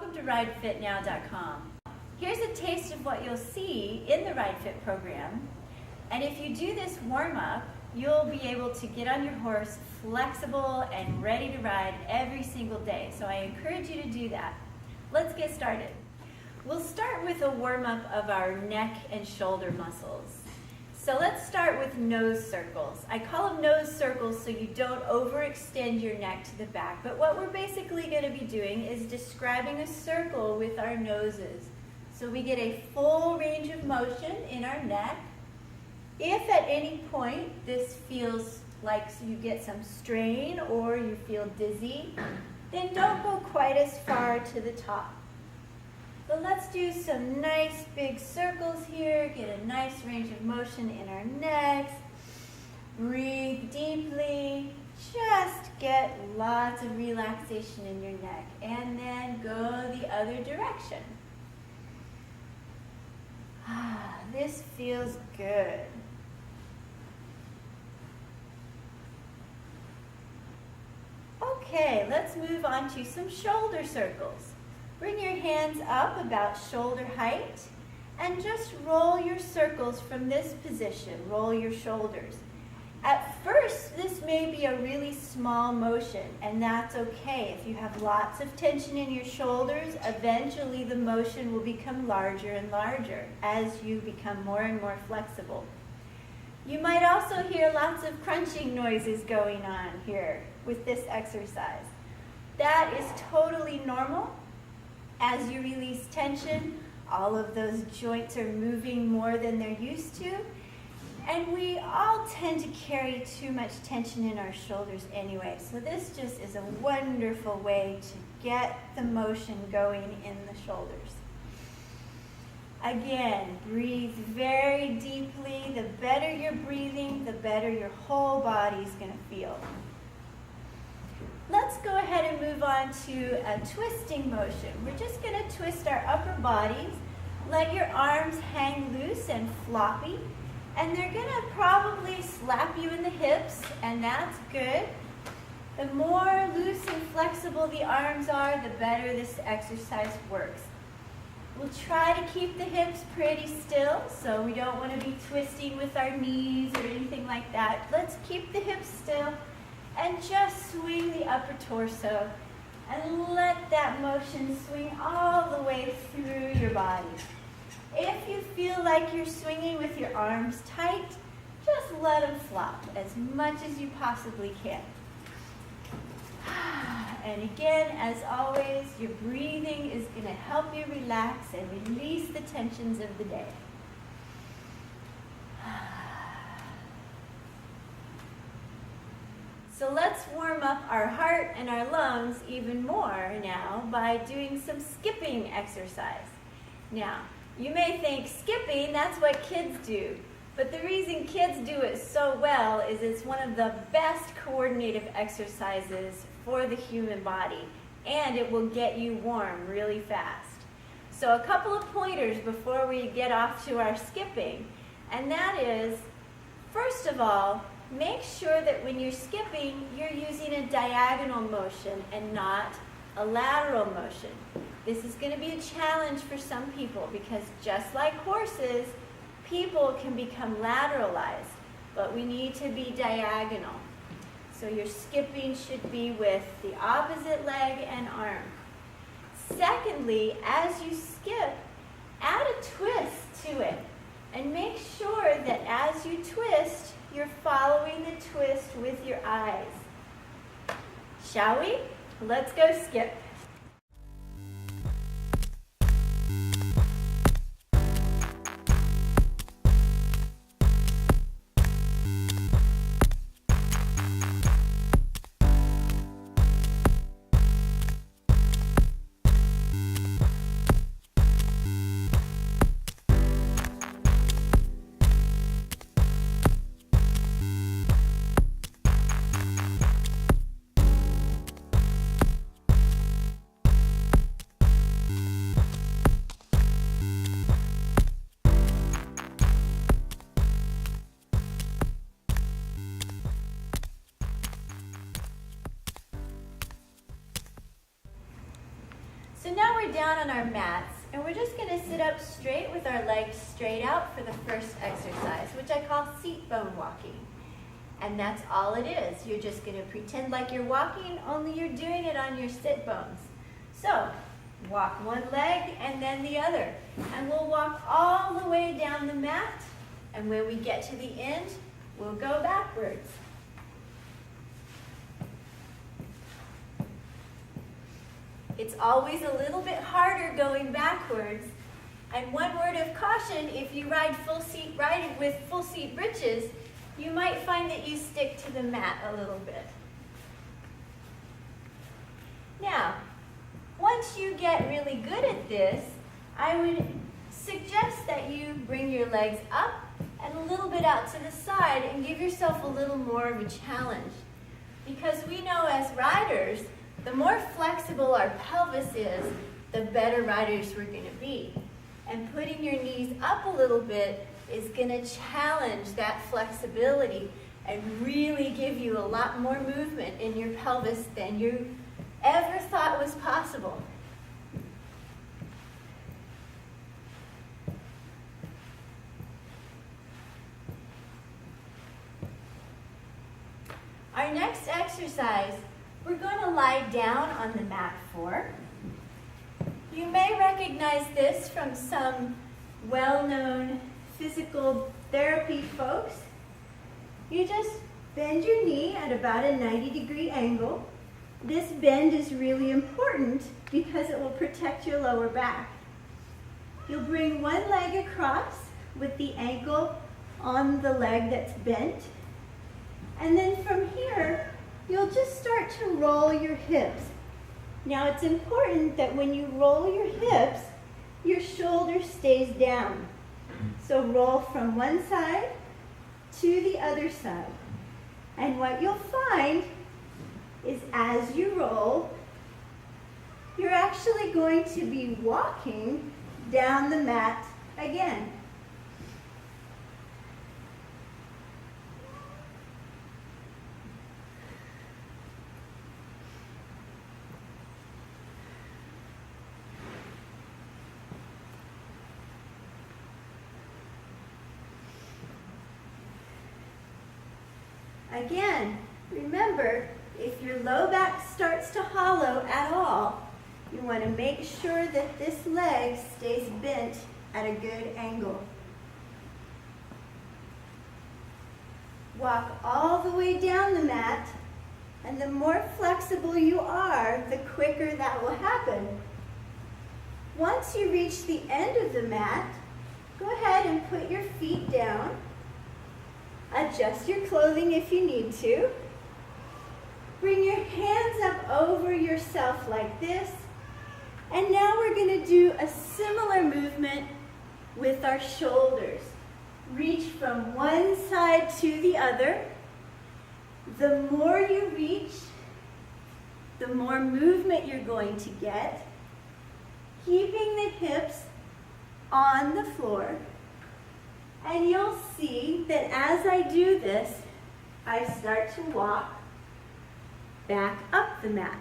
Welcome to RideFitNow.com. Here's a taste of what you'll see in the Ridefit program. And if you do this warm-up, you'll be able to get on your horse flexible and ready to ride every single day. So I encourage you to do that. Let's get started. We'll start with a warm-up of our neck and shoulder muscles. So let's start with nose circles. I call them nose circles so you don't overextend your neck to the back. But what we're basically going to be doing is describing a circle with our noses. So we get a full range of motion in our neck. If at any point this feels like you get some strain or you feel dizzy, then don't go quite as far to the top. But let's do some nice big circles here, get a nice range of motion in our necks. Breathe deeply, just get lots of relaxation in your neck, and then go the other direction. This feels good. Okay, let's move on to some shoulder circles. Bring your hands up about shoulder height and just roll your circles from this position. Roll your shoulders. At first, this may be a really small motion, and that's okay. If you have lots of tension in your shoulders, eventually the motion will become larger and larger as you become more and more flexible. You might also hear lots of crunching noises going on here with this exercise. That is totally normal. As you release tension, all of those joints are moving more than they're used to. And we all tend to carry too much tension in our shoulders anyway. So this just is a wonderful way to get the motion going in the shoulders. Again, breathe very deeply. The better you're breathing, the better your whole body's going to feel. Let's go ahead and move on to a twisting motion. We're just going to twist our upper bodies. Let your arms hang loose and floppy. And they're going to probably slap you in the hips, and that's good. The more loose and flexible the arms are, the better this exercise works. We'll try to keep the hips pretty still, so we don't want to be twisting with our knees or anything like that. Let's keep the hips still and just swing the upper torso and let that motion swing all the way through your body. If you feel like you're swinging with your arms tight, just let them flop as much as you possibly can. And again, as always, your breathing is going to help you relax and release the tensions of the day. So let's warm up our heart and our lungs even more now by doing some skipping exercise. Now, you may think skipping, that's what kids do. But the reason kids do it so well is it's one of the best coordinative exercises for the human body, and it will get you warm really fast. So a couple of pointers before we get off to our skipping, and that is, first of all, make sure that when you're skipping, you're using a diagonal motion and not a lateral motion. This is going to be a challenge for some people because just like horses, people can become lateralized, but we need to be diagonal. So your skipping should be with the opposite leg and arm. Secondly, as you skip, add a twist to it and make sure that as you twist, you're following the twist with your eyes. Shall we? Let's go skip. we're down on our mats, and we're just going to sit up straight with our legs straight out for the first exercise, which I call seat bone walking. And that's all it is. You're just going to pretend like you're walking, only you're doing it on your sit bones. So, walk one leg and then the other. And we'll walk all the way down the mat, and when we get to the end, we'll go backwards. It's always a little bit harder going backwards. And one word of caution, if you ride riding with full seat britches, you might find that you stick to the mat a little bit. Now, once you get really good at this, I would suggest that you bring your legs up and a little bit out to the side and give yourself a little more of a challenge. Because we know as riders, the more flexible our pelvis is, the better riders we're going to be. And putting your knees up a little bit is going to challenge that flexibility and really give you a lot more movement in your pelvis than you ever thought was possible. Our next exercise, we're going to lie down on the mat for. You may recognize this from some well-known physical therapy folks. You just bend your knee at about a 90-degree angle. This bend is really important because it will protect your lower back. You'll bring one leg across with the ankle on the leg that's bent. And then from here, you'll just start to roll your hips. Now it's important that when you roll your hips, your shoulder stays down. So roll from one side to the other side. And what you'll find is as you roll, you're actually going to be walking down the mat again. Again, remember, if your low back starts to hollow at all, you want to make sure that this leg stays bent at a good angle. Walk all the way down the mat, and the more flexible you are, the quicker that will happen. Once you reach the end of the mat, go ahead and put your feet down. Adjust your clothing if you need to. Bring your hands up over yourself like this. And now we're going to do a similar movement with our shoulders. Reach from one side to the other. The more you reach, the more movement you're going to get. Keeping the hips on the floor. And you'll see that as I do this, I start to walk back up the mat.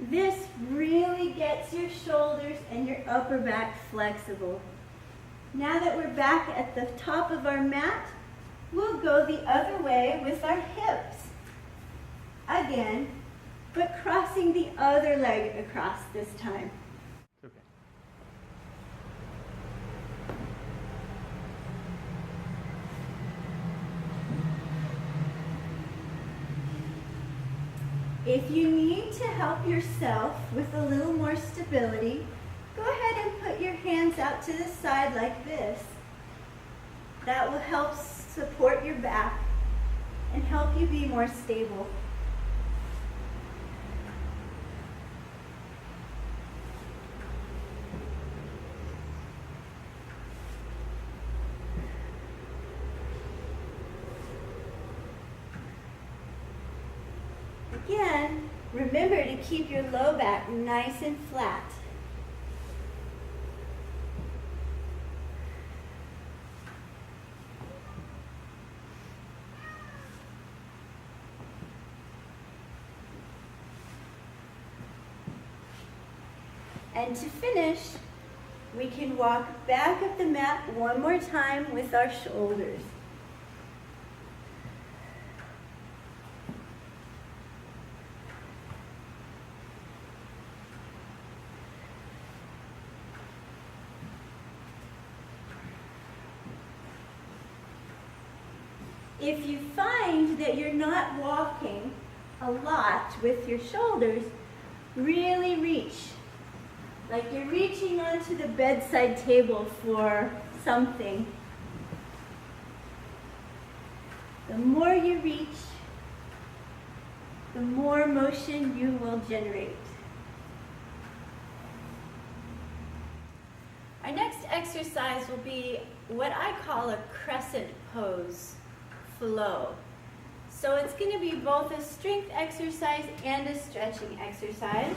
This really gets your shoulders and your upper back flexible. Now that we're back at the top of our mat, we'll go the other way with our hips. Again, but crossing the other leg across this time. Okay. If you need to help yourself with a little more stability, go ahead and put your hands out to the side like this. That will help support your back and help you be more stable. Again, Remember to keep your low back nice and flat. And to finish, we can walk back up the mat one more time with our shoulders. If you find that you're not walking a lot with your shoulders, really reach. Like you're reaching onto the bedside table for something. The more you reach, the more motion you will generate. Our next exercise will be what I call a crescent pose flow. So it's going to be both a strength exercise and a stretching exercise.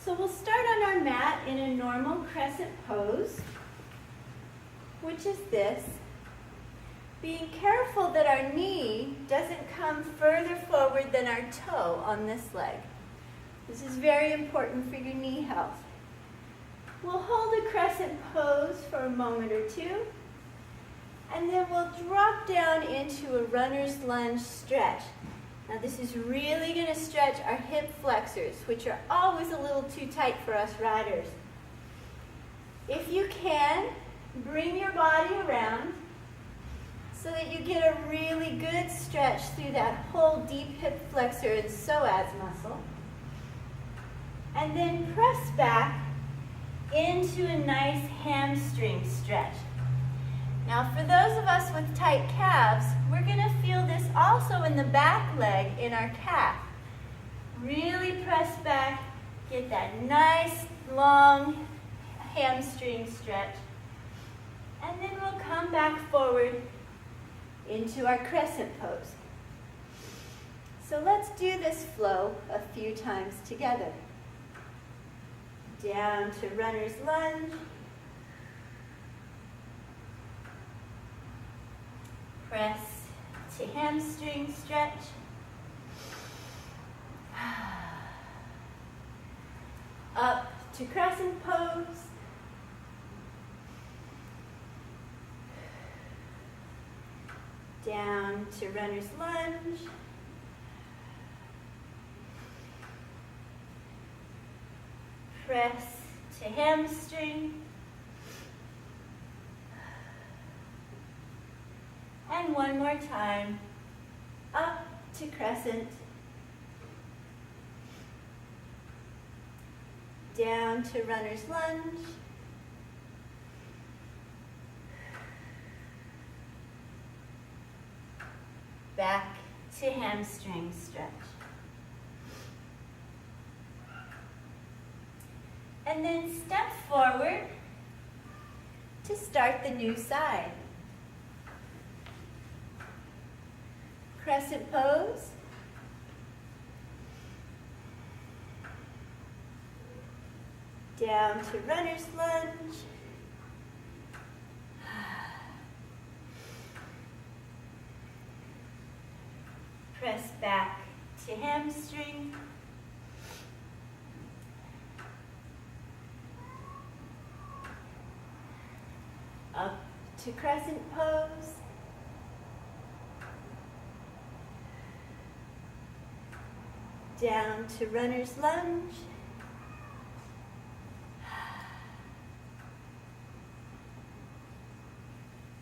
So we'll start on our mat in a normal crescent pose, which is this. Being careful that our knee doesn't come further forward than our toe on this leg. This is very important for your knee health. We'll hold a crescent pose for a moment or two, and then we'll drop down into a runner's lunge stretch. Now this is really going to stretch our hip flexors, which are always a little too tight for us riders. If you can, bring your body around so that you get a really good stretch through that whole deep hip flexor and psoas muscle. And then press back into a nice hamstring stretch. Now for those of us with tight calves, we're going to feel this also in the back leg in our calf. Really press back, get that nice long hamstring stretch, and then we'll come back forward into our crescent pose. So let's do this flow a few times together. Down to runner's lunge. Press to hamstring stretch. Up to crescent pose. Down to runner's lunge. Press to hamstring. And one more time, up to crescent, down to runner's lunge, back to hamstring stretch. And then step forward to start the new side. Crescent pose. Down to runner's lunge. Press back to hamstring. Up to crescent pose. Down to runner's lunge.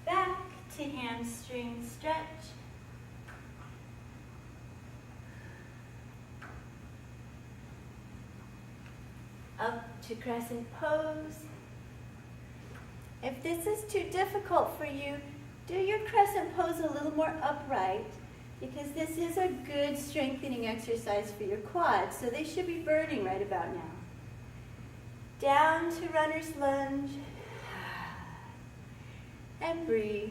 Back to hamstring stretch. Up to crescent pose. If this is too difficult for you, do your crescent pose a little more upright, because this is a good strengthening exercise for your quads, so they should be burning right about now. Down to runner's lunge, and breathe.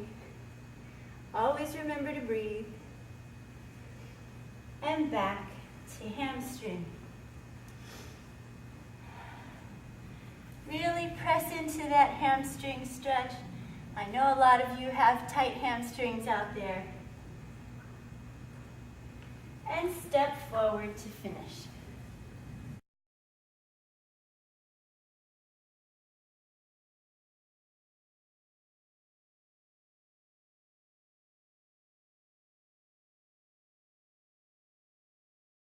Always remember to breathe. And back to hamstring. Really press into that hamstring stretch. I know a lot of you have tight hamstrings out there. And step forward to finish.